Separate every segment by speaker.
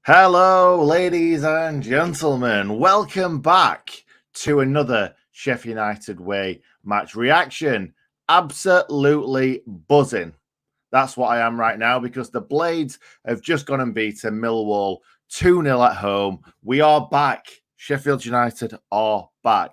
Speaker 1: Hello, ladies and gentlemen. Welcome back to another Sheffield United Way match reaction. Absolutely buzzing. That's what I am right now because the Blades have just gone and beaten Millwall 2-0 at home. We are back. Sheffield United are back.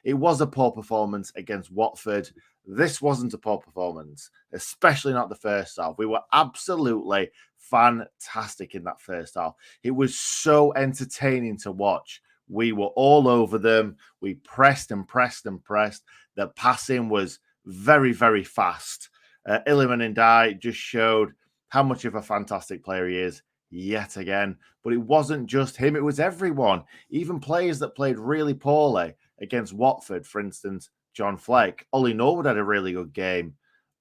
Speaker 1: It was a poor performance against Watford. This wasn't a poor performance, especially not the first half. We were absolutely fantastic in that first half. It was so entertaining to watch. We were all over them. We pressed and pressed and pressed. The passing was very, very fast. Iliman Ndiaye just showed how much of a fantastic player he is yet again. But it wasn't just him, it was everyone. Even players that played really poorly against Watford, for instance, John Fleck. Ollie Norwood had a really good game,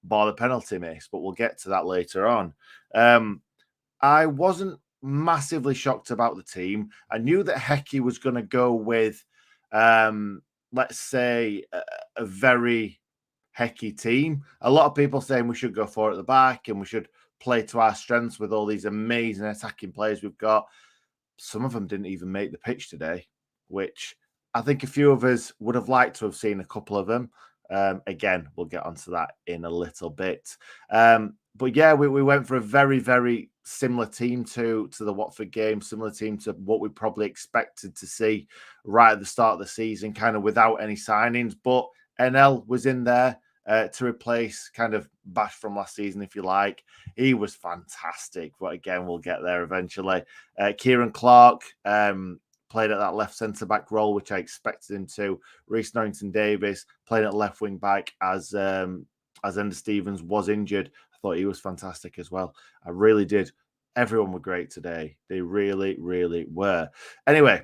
Speaker 1: bar the penalty miss, but we'll get to that later on. I wasn't massively shocked about the team. I knew that Hecky was going to go with, let's say, a very Hecky team. A lot of people saying we should go forward at the back and we should play to our strengths with all these amazing attacking players we've got. Some of them didn't even make the pitch today, which I think a few of us would have liked to have seen a couple of them. Again, we'll get onto that in a little bit. But yeah, we went for a very, very similar team to the Watford game, similar team to what we probably expected to see right at the start of the season, kind of without any signings. But NL was in there to replace kind of Bash from last season, if you like. He was fantastic, but again, we'll get there eventually. Kieran Clark played at that left centre-back role, which I expected him to. Reece Norrington-Davis played at left wing-back as Ender Stevens was injured. I thought he was fantastic as well. I really did. Everyone were great today. They really, really were. Anyway,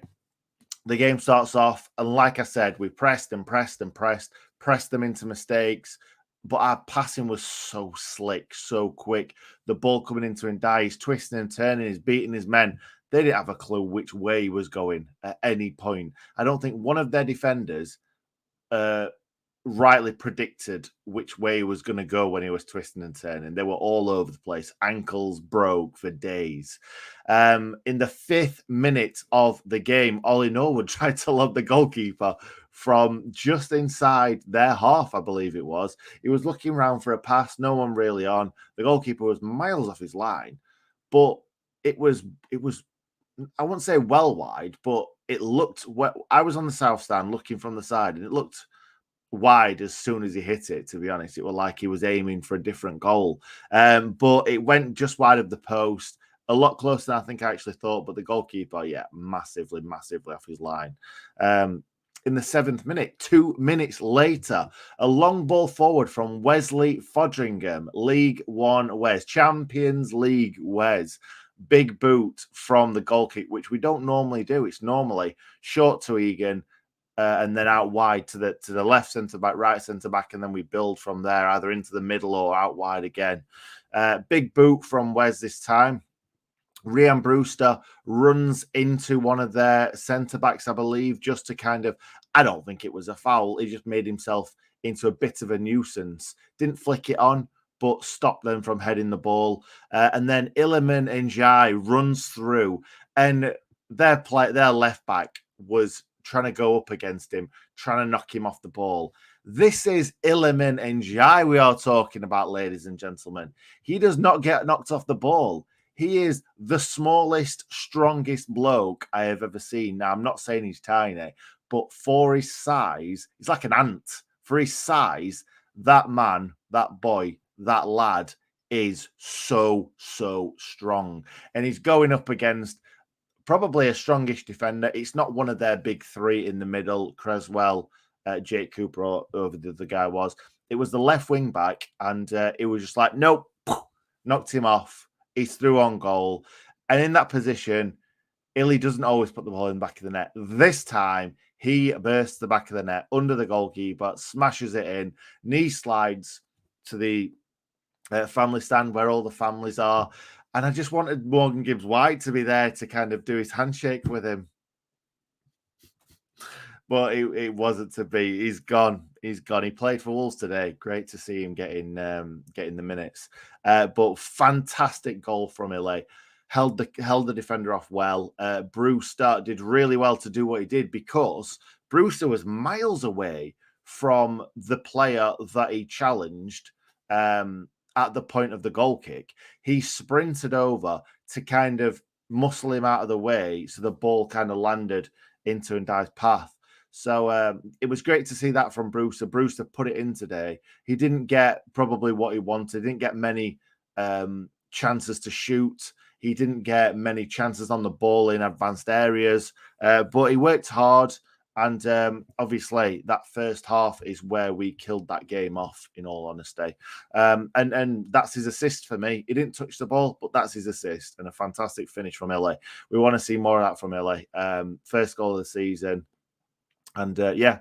Speaker 1: the game starts off, and like I said, we pressed and pressed and pressed them into mistakes, but our passing was so slick, so quick. The ball coming into Ndiaye, he's twisting and turning, he's beating his men. They didn't have a clue which way he was going at any point. I don't think one of their defenders rightly predicted which way he was going to go when he was twisting and turning. They were all over the place. Ankles broke for days. In the 5th minute of the game, Ollie Norwood tried to lob the goalkeeper from just inside their half, I believe it was. He was looking around for a pass, no one really on. The goalkeeper was miles off his line, but it was I wouldn't say well wide, but it looked. I was on the south stand looking from the side, and it looked wide as soon as he hit it. To be honest, it was like he was aiming for a different goal, but it went just wide of the post, a lot closer than I think I actually thought. But the goalkeeper, yeah, massively off his line. In the 7th minute, 2 minutes later, a long ball forward from Wesley Fodringham, League One Wes, Champions League Wes. Big boot from the goal kick, which we don't normally do. It's normally short to Egan and then out wide to the left centre back, right centre back, and then we build from there, either into the middle or out wide again. Big boot from Wes this time. Ryan Brewster runs into one of their centre backs, I believe, just to kind of, I don't think it was a foul. He just made himself into a bit of a nuisance. Didn't flick it on, but stopped them from heading the ball. And then Iliman Ndiaye runs through, and their left back was trying to go up against him, trying to knock him off the ball. This is Iliman Ndiaye we are talking about, ladies and gentlemen. He does not get knocked off the ball. He is the smallest, strongest bloke I have ever seen. Now, I'm not saying he's tiny, but for his size, he's like an ant. For his size, that man, that boy, that lad is so strong. And he's going up against probably a strongish defender. It's not one of their big three in the middle, Creswell, Jake Cooper, or whoever the other guy was. It was the left wing back, and it was just like, nope, knocked him off. He's through on goal. And in that position, Illy doesn't always put the ball in the back of the net. This time, he bursts the back of the net under the goalkeeper, smashes it in, knee slides to the family stand where all the families are. And I just wanted Morgan Gibbs-White to be there to kind of do his handshake with him. But it wasn't to be. He's gone. He's gone. He played for Wolves today. Great to see him getting the minutes. But fantastic goal from Illy. held the defender off well. Brewster did really well to do what he did because Brewster was miles away from the player that he challenged at the point of the goal kick. He sprinted over to kind of muscle him out of the way so the ball kind of landed into Ndai's path. So it was great to see that from Brewster. Brewster put it in today. He didn't get probably what he wanted. He didn't get many chances to shoot. He didn't get many chances on the ball in advanced areas, but he worked hard. And obviously, that first half is where we killed that game off, in all honesty. And that's his assist for me. He didn't touch the ball, but that's his assist and a fantastic finish from Illy. We want to see more of that from Illy. First goal of the season. And yeah,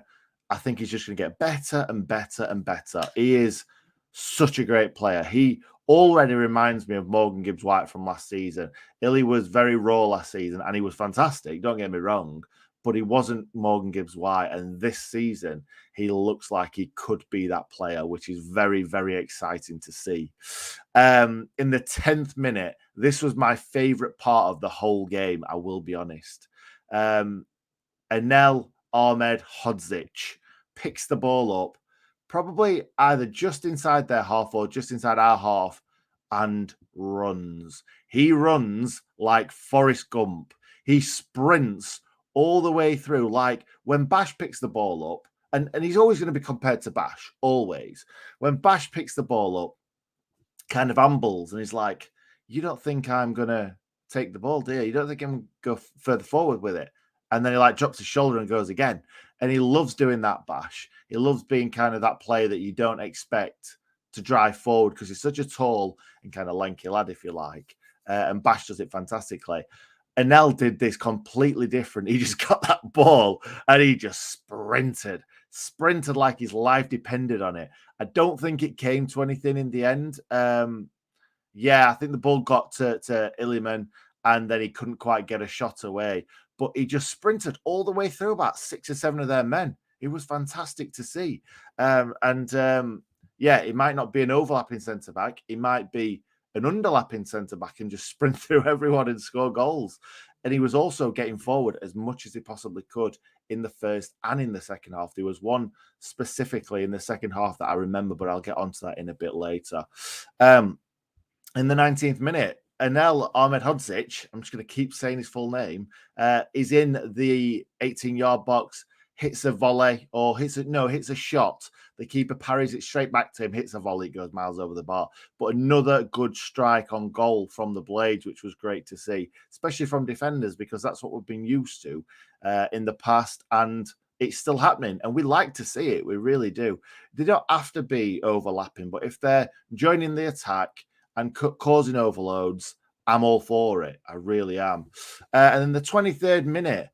Speaker 1: I think he's just going to get better and better and better. He is such a great player. He already reminds me of Morgan Gibbs-White from last season. Illy was very raw last season and he was fantastic. Don't get me wrong. But he wasn't Morgan Gibbs-White. And this season, he looks like he could be that player, which is very, very exciting to see. In the 10th minute, this was my favourite part of the whole game, I will be honest. Anel Ahmed Hodzic picks the ball up, probably either just inside their half or just inside our half, and runs. He runs like Forrest Gump. He sprints all the way through. Like when Bash picks the ball up, and he's always going to be compared to Bash, always. When Bash picks the ball up, kind of ambles, and he's like, you don't think I'm going to take the ball, do you? You don't think I'm going to go further forward with it? And then he like drops his shoulder and goes again. And he loves doing that, Bash. He loves being kind of that player that you don't expect to drive forward because he's such a tall and kind of lanky lad, if you like. And Bash does it fantastically. Anel did this completely different. He just got that ball and he just sprinted like his life depended on it. I don't think it came to anything in the end. Yeah, I think the ball got to Illiman and then he couldn't quite get a shot away. But he just sprinted all the way through about 6 or 7 of their men. It was fantastic to see. Yeah, it might not be an overlapping centre-back. It might be an underlapping centre-back and just sprint through everyone and score goals. And he was also getting forward as much as he possibly could in the first and in the second half. There was one specifically in the second half that I remember, but I'll get onto that in a bit later. In the 19th minute, Anel Ahmed Hodzic, I'm just going to keep saying his full name, is in the 18-yard box, hits a volley or hits a shot. The keeper parries it straight back to him, hits a volley, goes miles over the bar. But another good strike on goal from the Blades, which was great to see, especially from defenders, because that's what we've been used to in the past. And it's still happening. And we like to see it. We really do. They don't have to be overlapping, but if they're joining the attack and causing overloads, I'm all for it. I really am. And in the 23rd minute,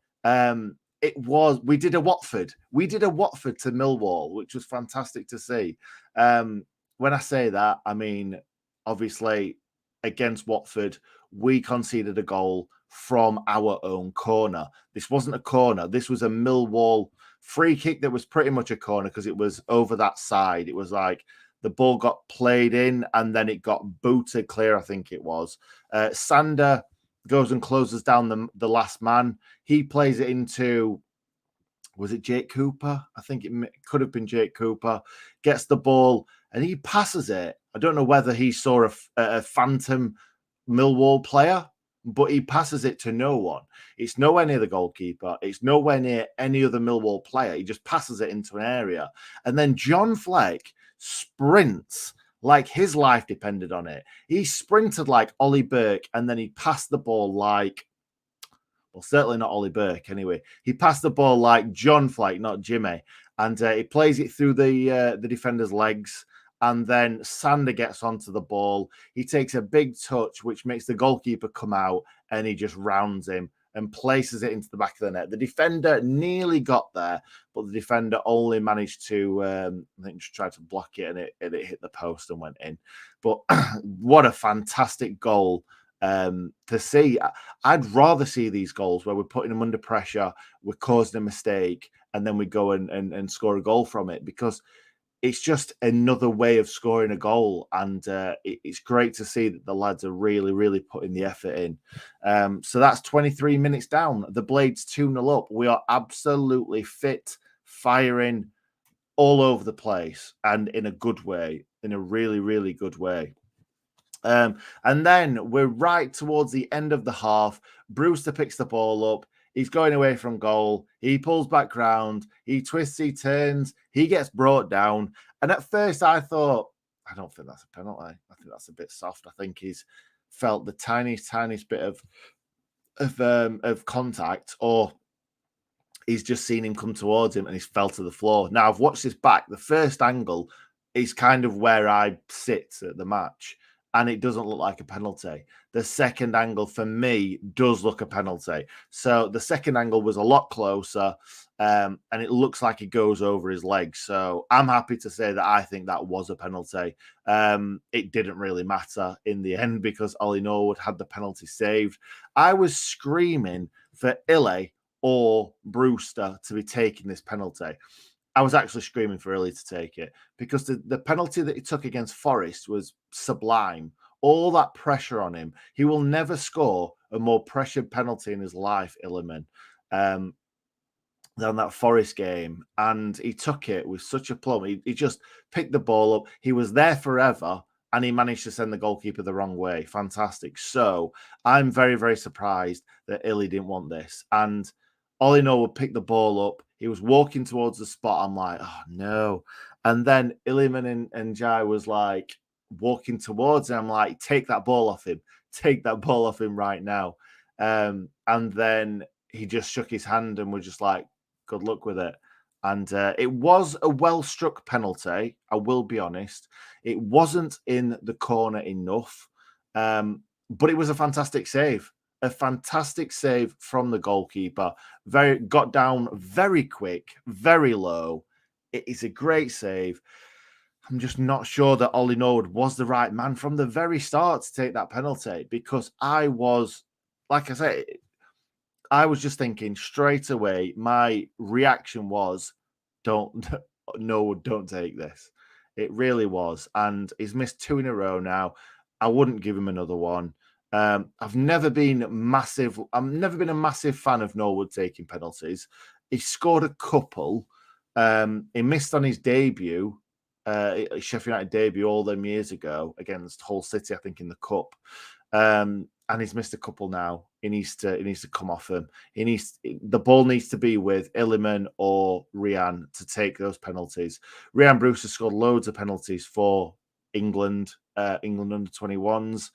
Speaker 1: we did a Watford. We did a Watford to Millwall, which was fantastic to see. When I say that, I mean, obviously, against Watford, we conceded a goal from our own corner. This wasn't a corner. This was a Millwall free kick that was pretty much a corner because it was over that side. It was like the ball got played in and then it got booted clear, I think it was. Sander goes and closes down the last man. He plays it into, was it Jake Cooper? I think it could have been Jake Cooper. Gets the ball and he passes it. I don't know whether he saw a phantom Millwall player, but he passes it to no one. It's nowhere near the goalkeeper. It's nowhere near any other Millwall player. He just passes it into an area. And then John Fleck sprints like his life depended on it. He sprinted like Ollie Burke, and then he passed the ball like, well, certainly not Ollie Burke anyway. He passed the ball like John Fleck, not Jimmy. And he plays it through the defender's legs. And then Sander gets onto the ball. He takes a big touch, which makes the goalkeeper come out, and he just rounds him and places it into the back of the net. The defender nearly got there, but the defender only managed to, I think, just tried to block it, and it hit the post and went in. But what a fantastic goal to see. I'd rather see these goals where we're putting them under pressure, we're causing a mistake, and then we go and score a goal from it, because it's just another way of scoring a goal, and it's great to see that the lads are really, really putting the effort in. So that's 23 minutes down. The Blades 2-0 up. We are absolutely fit, firing all over the place, and in a good way, in a really, really good way. And then we're right towards the end of the half. Brewster picks the ball up. He's going away from goal. He pulls back round. He twists, he turns. He gets brought down. And at first I thought, I don't think that's a penalty. I think that's a bit soft. I think he's felt the tiniest bit of contact, or he's just seen him come towards him and he's fell to the floor. Now, I've watched this back. The first angle is kind of where I sit at the match, and it doesn't look like a penalty. The second angle for me does look a penalty. So the second angle was a lot closer, and it looks like it goes over his legs. So I'm happy to say that I think that was a penalty. It didn't really matter in the end because Ollie Norwood had the penalty saved. I was screaming for Ille or Brewster to be taking this penalty. I was actually screaming for Illy to take it because the penalty that he took against Forest was sublime. All that pressure on him. He will never score a more pressured penalty in his life, Illiman, than that Forest game. And he took it with such a plum. He just picked the ball up. He was there forever, and he managed to send the goalkeeper the wrong way. Fantastic. So I'm very, very surprised that Illy didn't want this. And Ollie Norwood picked the ball up. He was walking towards the spot. I'm like, oh no. And then Illiman and Jai was like walking towards him. I'm like, take that ball off him. Take that ball off him right now. And then he just shook his hand and was just like, good luck with it. And it was a well-struck penalty, I will be honest. It wasn't in the corner enough, but it was a fantastic save. A fantastic save from the goalkeeper. Got down very quick, very low. It is a great save. I'm just not sure that Ollie Norwood was the right man from the very start to take that penalty, because I was, like I said, I was just thinking straight away. My reaction was, don't take this. It really was. And he's missed 2 in a row now. I wouldn't give him another one. I've never been a massive fan of Norwood taking penalties. He scored a couple. He missed on his debut, Sheffield United debut all them years ago against Hull City, I think, in the cup. And he's missed a couple now. He needs to come off him. The ball needs to be with Illiman or Rian to take those penalties. Rian Brewster scored loads of penalties for England, England under 21s.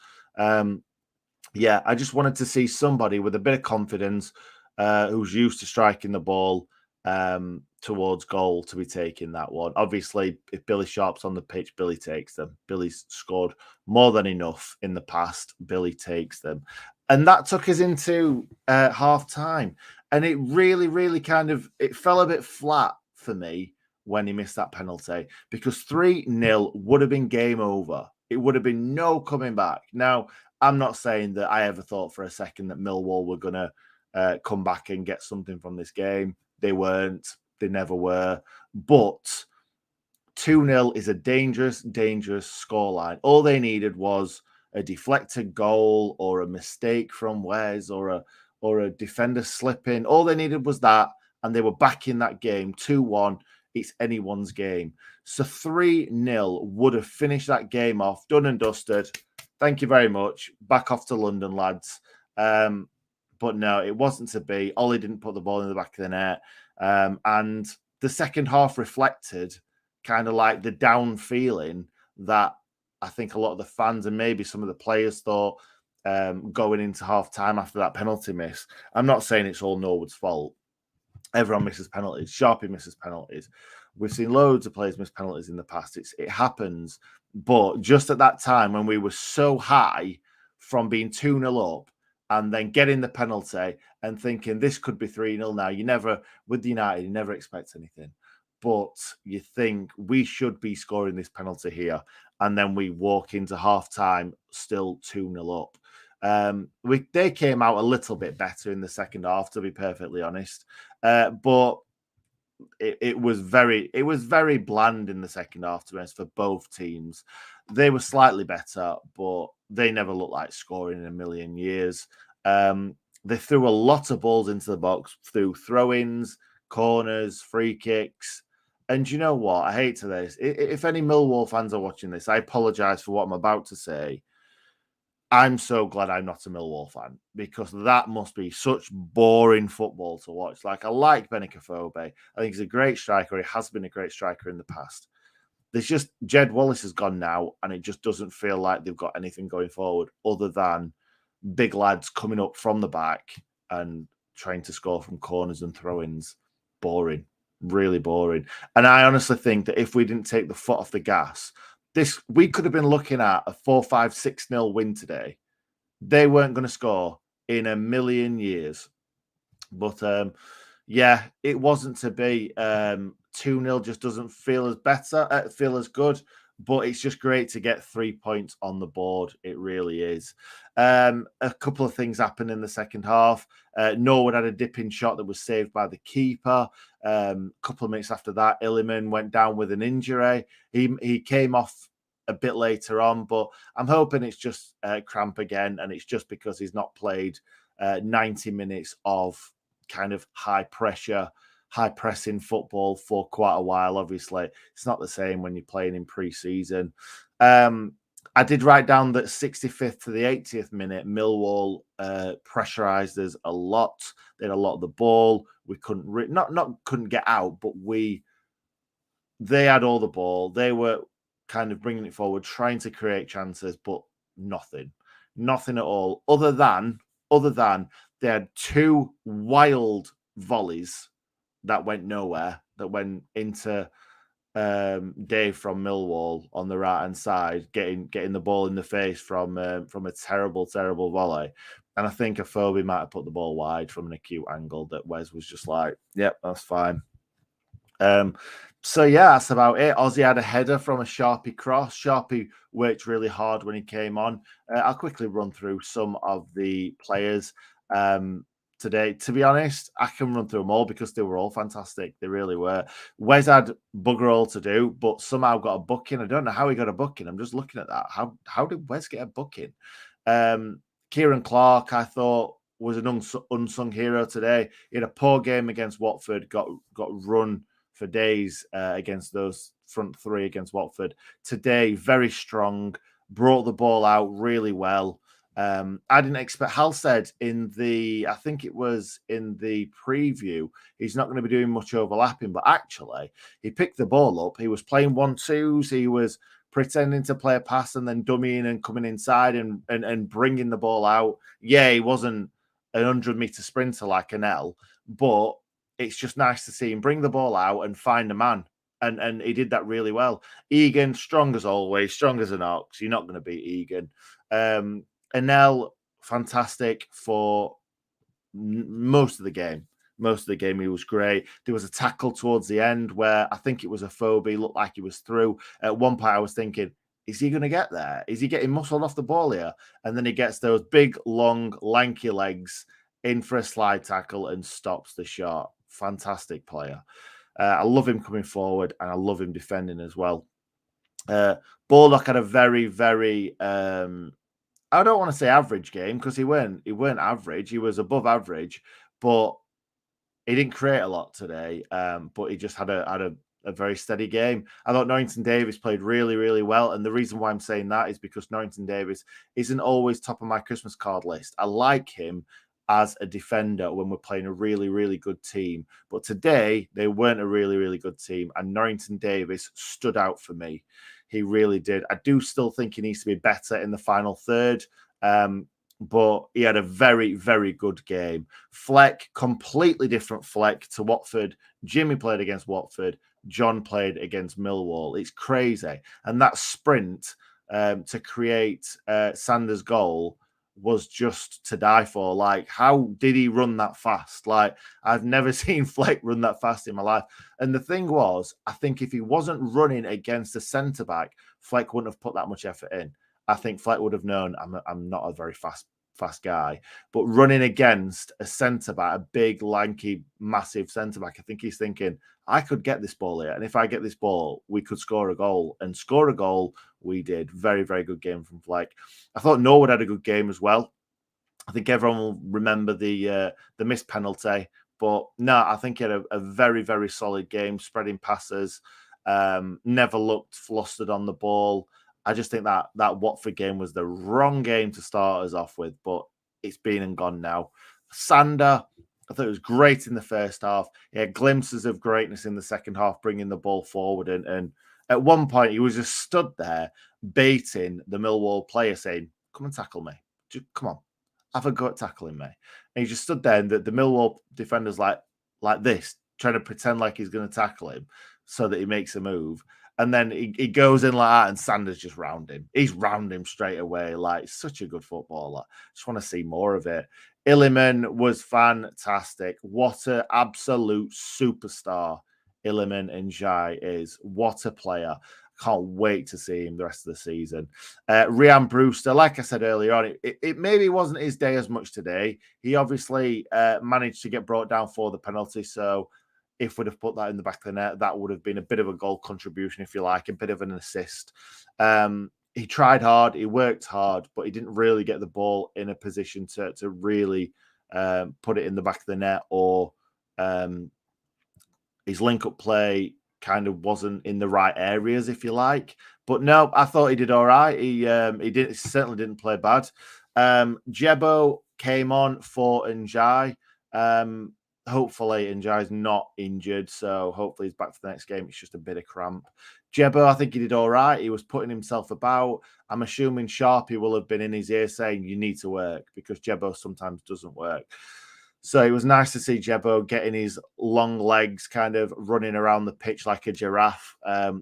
Speaker 1: Yeah, I just wanted to see somebody with a bit of confidence, who's used to striking the ball towards goal, to be taking that one. Obviously, if Billy Sharp's on the pitch, Billy takes them. Billy's scored more than enough in the past. Billy takes them. And that took us into half time. And it really, really it fell a bit flat for me when he missed that penalty, because 3-0 would have been game over. It would have been no coming back. Now, I'm not saying that I ever thought for a second that Millwall were going to come back and get something from this game. They weren't. They never were. But 2-0 is a dangerous, dangerous scoreline. All they needed was a deflected goal or a mistake from Wes or a defender slipping. All they needed was that, and they were back in that game. 2-1. It's anyone's game. So 3-0 would have finished that game off, done and dusted. Thank you very much. Back off to London, lads. But no, it wasn't to be. Ollie didn't put the ball in the back of the net. And the second half reflected kind of like the down feeling that I think a lot of the fans and maybe some of the players thought going into half time after that penalty miss. I'm not saying it's all Norwood's fault. Everyone misses penalties. Sharpie misses penalties. We've seen loads of players miss penalties in the past. It happens. But just at that time when we were so high from being 2-0 up and then getting the penalty and thinking this could be 3-0 now, with the United, you never expect anything. But you think we should be scoring this penalty here. And then we walk into half-time still 2-0 up. They came out a little bit better in the second half, to be perfectly honest. But it was very bland in the second half, to be honest, for both teams. They were slightly better, but they never looked like scoring in a million years. They threw a lot of balls into the box through throw-ins, corners, free kicks. And you know what? I hate to this. If any Millwall fans are watching this, I apologise for what I'm about to say. I'm so glad I'm not a Millwall fan, because that must be such boring football to watch. Like, I like Benicophobe. I think he's a great striker. He has been a great striker in the past. There's just Jed Wallace has gone now, and it just doesn't feel like they've got anything going forward other than big lads coming up from the back and trying to score from corners and throw-ins. Boring, really boring. And I honestly think that if we didn't take the foot off the gas, we could have been looking at a 4-5, 6-0 win today. They weren't going to score in a million years. But yeah, it wasn't to be. 2-0 just doesn't feel as good. But it's just great to get 3 points on the board. It really is. A couple of things happened in the second half. Norwood had a dipping shot that was saved by the keeper. A couple of minutes after that, Illiman went down with an injury. He came off a bit later on, but I'm hoping it's just cramp again, and it's just because he's not played 90 minutes of kind of high pressing football for quite a while. Obviously, it's not the same when you're playing in pre-season. I did write down that 65th to the 80th minute, Millwall pressurized us a lot. They had a lot of the ball. We couldn't couldn't get out, but they had all the ball. They were kind of bringing it forward, trying to create chances, but nothing at all. Other than they had 2 wild volleys that went nowhere, that went into Dave from Millwall on the right hand side, getting the ball in the face from a terrible volley. And I think Afobe might have put the ball wide from an acute angle that Wes was just like, yep, that's fine. So yeah, that's about it. Ozzy had a header from a Sharpie cross. Sharpie worked really hard when he came on. I'll quickly run through some of the players today. To be honest, I can run through them all because they were all fantastic. They really were. Wes had bugger all to do, but somehow got a booking. I don't know how he got a booking. I'm just looking at that. How did Wes get a booking? Kieran Clark, I thought, was an unsung hero today. He had a poor game against Watford, got run for days against those front three against Watford. Today, very strong, brought the ball out really well. I didn't expect. Hal said I think it was in the preview, he's not going to be doing much overlapping, but actually, he picked the ball up. He was playing 1-2s. He was pretending to play a pass and then dummying and coming inside and bringing the ball out. Yeah, he wasn't a 100-meter sprinter like Anel, but it's just nice to see him bring the ball out and find a man. And he did that really well. Egan, strong as always, strong as an ox. You're not going to beat Egan. Anel, fantastic for most of the game. Most of the game, he was great. There was a tackle towards the end where I think it was Afobe, looked like he was through. At one point, I was thinking, is he going to get there? Is he getting muscled off the ball here? And then he gets those big, long, lanky legs in for a slide tackle and stops the shot. Fantastic player. I love him coming forward, and I love him defending as well. Baldock had a very, very I don't want to say average game, because he weren't average. He was above average, but he didn't create a lot today. But he just had a very steady game. I thought Norrington Davis played really, really well. And the reason why I'm saying that is because Norrington Davis isn't always top of my Christmas card list. I like him as a defender when we're playing a really, really good team. But today, they weren't a really, really good team. And Norrington Davis stood out for me. He really did. I do still think he needs to be better in the final third. But he had a very, very good game. Fleck, completely different Fleck to Watford. Jimmy played against Watford. John played against Millwall. It's crazy. And that sprint to create Sanders' goal was just to die for. Like, how did he run that fast? Like, I've never seen Fleck run that fast in my life. And the thing was, I think if he wasn't running against a centre-back, Fleck wouldn't have put that much effort in. I think Fleck would have known I'm not a very fast fast guy, but running against a centre-back, a big, lanky, massive centre-back, I think he's thinking, I could get this ball here. And if I get this ball, we could score a goal. And score a goal, we did. Very, very good game from Fleck. I thought Norwood had a good game as well. I think everyone will remember the missed penalty. But no, I think he had a very, very solid game, spreading passes, never looked flustered on the ball. I just think that Watford game was the wrong game to start us off with, but it's been and gone now. Sander, I thought it was great in the first half. He had glimpses of greatness in the second half, bringing the ball forward. And at one point, he was just stood there baiting the Millwall player, saying, come and tackle me. Just, come on, have a go at tackling me. And he just stood there, and the Millwall defender's like this, trying to pretend like he's going to tackle him so that he makes a move. And then he goes in like that, and Sanders just round him. He's round him straight away. Like, such a good footballer. Just want to see more of it. Illiman was fantastic. What an absolute superstar Illiman Ndiaye is. What a player. Can't wait to see him the rest of the season. Ryan Brewster, like I said earlier on, it maybe wasn't his day as much today. He obviously managed to get brought down for the penalty, so if we'd have put that in the back of the net, that would have been a bit of a goal contribution, if you like, a bit of an assist. He tried hard, he worked hard, but he didn't really get the ball in a position to really put it in the back of the net, or his link-up play kind of wasn't in the right areas, if you like. But no, I thought he did all right. He certainly didn't play bad. Jebo came on for Ndiaye. Hopefully, Ndiaye's not injured, so hopefully he's back for the next game. It's just a bit of cramp. Jebo, I think he did all right. He was putting himself about. I'm assuming Sharpie will have been in his ear saying, you need to work, because Jebo sometimes doesn't work. So it was nice to see Jebo getting his long legs kind of running around the pitch like a giraffe.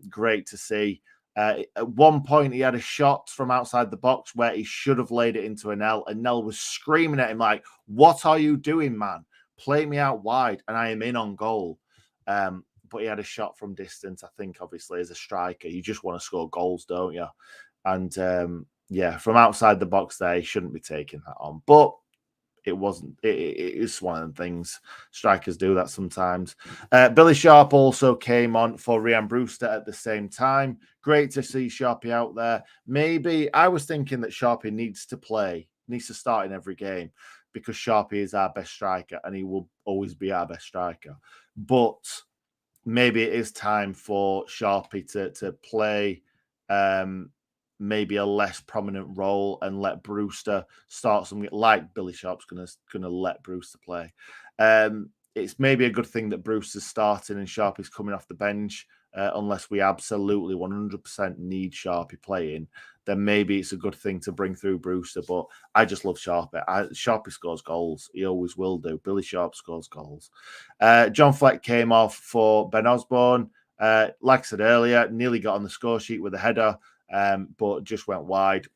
Speaker 1: Great to see. At one point, he had a shot from outside the box where he should have laid it into Nell, and Nell was screaming at him like, what are you doing, man? Play me out wide, and I am in on goal. But he had a shot from distance. I think, obviously, as a striker, you just want to score goals, don't you? And, yeah, from outside the box there, he shouldn't be taking that on. But it wasn't. It is one of the things. Strikers do that sometimes. Billy Sharp also came on for Ryan Brewster at the same time. Great to see Sharpie out there. Maybe I was thinking that Sharpie needs to start in every game, because Sharpie is our best striker and he will always be our best striker. But maybe it is time for Sharpie to play maybe a less prominent role and let Brewster start something, like Billy Sharp's gonna let Brewster play. It's maybe a good thing that Brewster's starting and Sharpie's coming off the bench, unless we absolutely 100% need Sharpie playing. Then maybe it's a good thing to bring through Brewster. But I just love Sharpie. Sharpie scores goals. He always will do. Billy Sharp scores goals. John Fleck came off for Ben Osborne. Like I said earlier, nearly got on the score sheet with a header, but just went wide.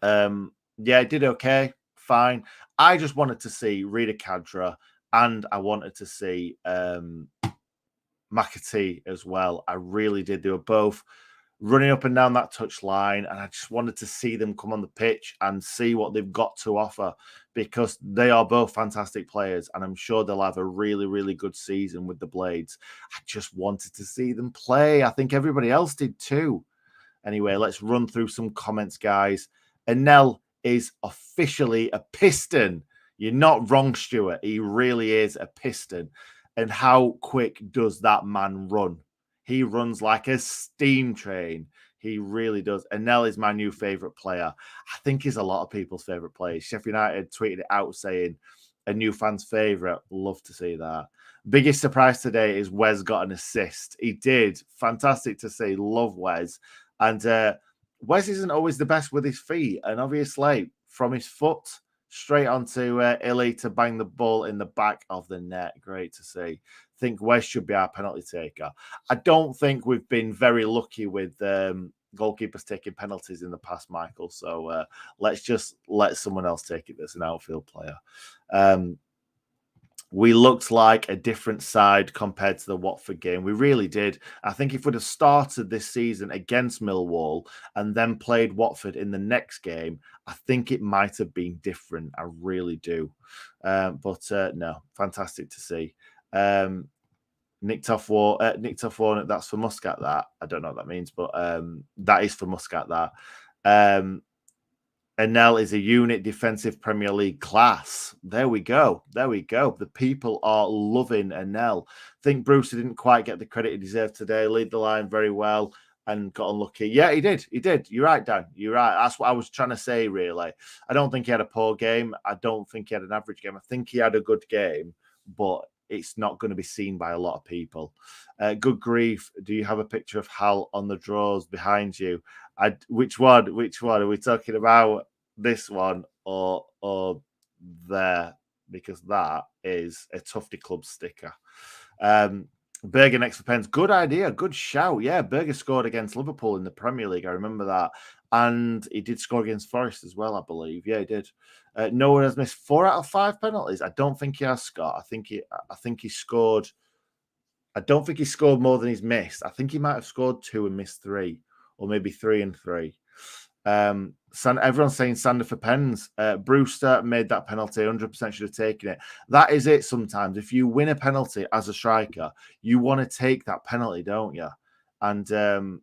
Speaker 1: Yeah, did okay. Fine. I just wanted to see Rita Kadra, and I wanted to see McAtee as well. I really did. They were both running up and down that touch line, and I just wanted to see them come on the pitch and see what they've got to offer, because they are both fantastic players, and I'm sure they'll have a really, really good season with the Blades. I just wanted to see them play. I think everybody else did too. Anyway, let's run through some comments, guys. Anel is officially a Piston. You're not wrong, Stuart. He really is a Piston. And how quick does that man run? He runs like a steam train. He really does. Anel is my new favourite player. I think he's a lot of people's favourite player. Sheffield United tweeted it out saying, a new fan's favourite. Love to see that. Biggest surprise today is Wes got an assist. He did. Fantastic to see. Love Wes. And Wes isn't always the best with his feet. And obviously, from his foot straight onto Illy to bang the ball in the back of the net. Great to see. I think Wes should be our penalty taker. I don't think we've been very lucky with goalkeepers taking penalties in the past, Michael. So let's just let someone else take it that's an outfield player. We looked like a different side compared to the Watford game. We really did. I think if we'd have started this season against Millwall and then played Watford in the next game, I think it might have been different. I really do. But no, fantastic to see. Nicked off Warnock, that's for Muscat, that. I don't know what that means, but that is for Muscat, that. Enel is a unit defensive Premier League class. There we go. There we go. The people are loving Enel. I think Brewster didn't quite get the credit he deserved today. Lead the line very well and got unlucky. Yeah, he did. He did. You're right, Dan. You're right. That's what I was trying to say, really. I don't think he had a poor game. I don't think he had an average game. I think he had a good game, but it's not going to be seen by a lot of people. Good grief. Do you have a picture of Hal on the drawers behind you? Which one? Which one? Are we talking about this one or there? Because that is a Tufty Club sticker. Berger next for pens. Good idea. Good shout. Yeah, Berger scored against Liverpool in the Premier League. I remember that. And he did score against Forest as well, I believe. Yeah, he did. No one has missed 4 out of 5 penalties. I don't think he has, Scott. I think he scored. I don't think he scored more than he's missed. I think he might have scored 2 and missed 3, or maybe 3 and 3. Everyone's saying Sander for pens. Brewster made that penalty. 100% should have taken it. That is it. Sometimes, if you win a penalty as a striker, you want to take that penalty, don't you? And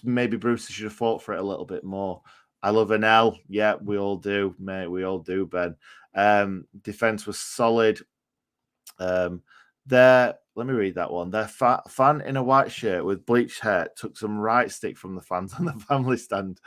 Speaker 1: maybe Brewster should have fought for it a little bit more. I love an L. Yeah, we all do, mate. We all do, Ben. Defense was solid. Let me read that one. Their fan in a white shirt with bleached hair took some right stick from the fans on the family stand.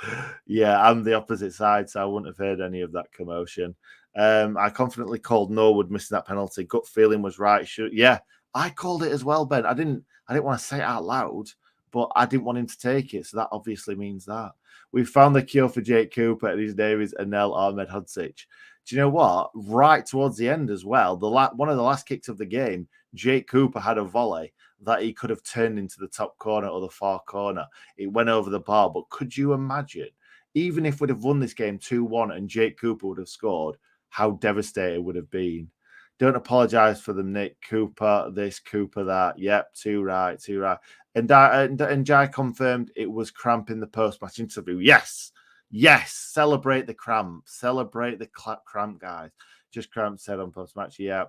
Speaker 1: Yeah, I'm the opposite side, so I wouldn't have heard any of that commotion. I confidently called Norwood missing that penalty. Gut feeling was right. Yeah, I called it as well, Ben. I didn't want to say it out loud, but I didn't want him to take it, so that obviously means that. We found the cure for Jake Cooper, and his name is Anel Ahmed Hodzic. Do you know what? Right towards the end as well, one of the last kicks of the game, Jake Cooper had a volley that he could have turned into the top corner or the far corner. It went over the bar, but could you imagine, even if we'd have won this game 2-1 and Jake Cooper would have scored, how devastated it would have been? Don't apologise for them, Nick. Cooper this, Cooper that. Yep, too right. And Jai confirmed it was cramp in the post-match interview. Yes. Celebrate the cramp. Celebrate the cramp, guys. Just cramp said on post-match. Yeah.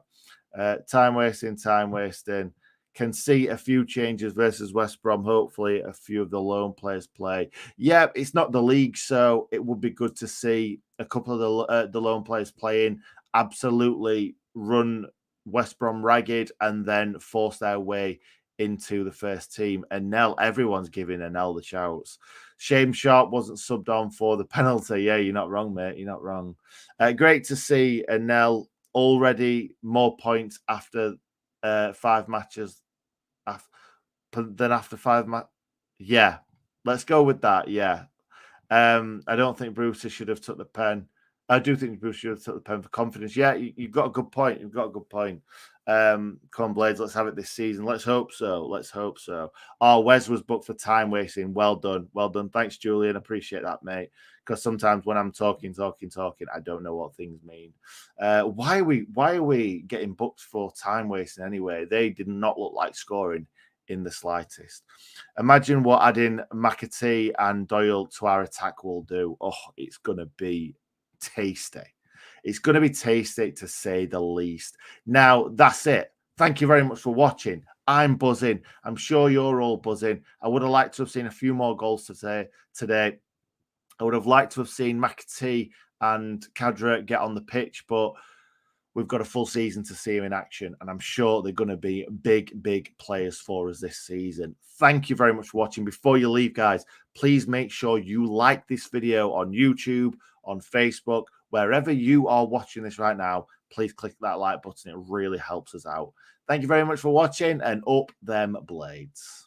Speaker 1: Time wasting. Can see a few changes versus West Brom. Hopefully, a few of the lone players play. Yeah, it's not the league, so it would be good to see a couple of the lone players playing. Absolutely run West Brom ragged and then force their way into the first team. And everyone's giving Enel the shouts. Shame Sharp wasn't subbed on for the penalty. Yeah, you're not wrong, mate. You're not wrong. Great to see Enel already more points after 5 matches than after 5 matches. Yeah, let's go with that. Yeah. I don't think Brewster should have took the pen. I do think Brewster should have took the pen for confidence. Yeah, you've got a good point. Come on, Blades, let's have it this season. Let's hope so. Oh, Wes was booked for time wasting. Well done. Thanks, Julian. Appreciate that, mate. Because sometimes when I'm talking, I don't know what things mean. Why are we getting booked for time wasting anyway? They did not look like scoring in the slightest. Imagine what adding McAtee and Doyle to our attack will do. Oh, it's gonna be tasty. It's going to be tasty, to say the least. Now, that's it. Thank you very much for watching. I'm buzzing. I'm sure you're all buzzing. I would have liked to have seen a few more goals today. I would have liked to have seen McAtee and Cadra get on the pitch, but we've got a full season to see him in action, and I'm sure they're going to be big players for us this season. Thank you very much for watching. Before you leave, guys, please make sure you like this video on YouTube, on Facebook, wherever you are watching this right now. Please click that like button. It really helps us out. Thank you very much for watching, and up them blades.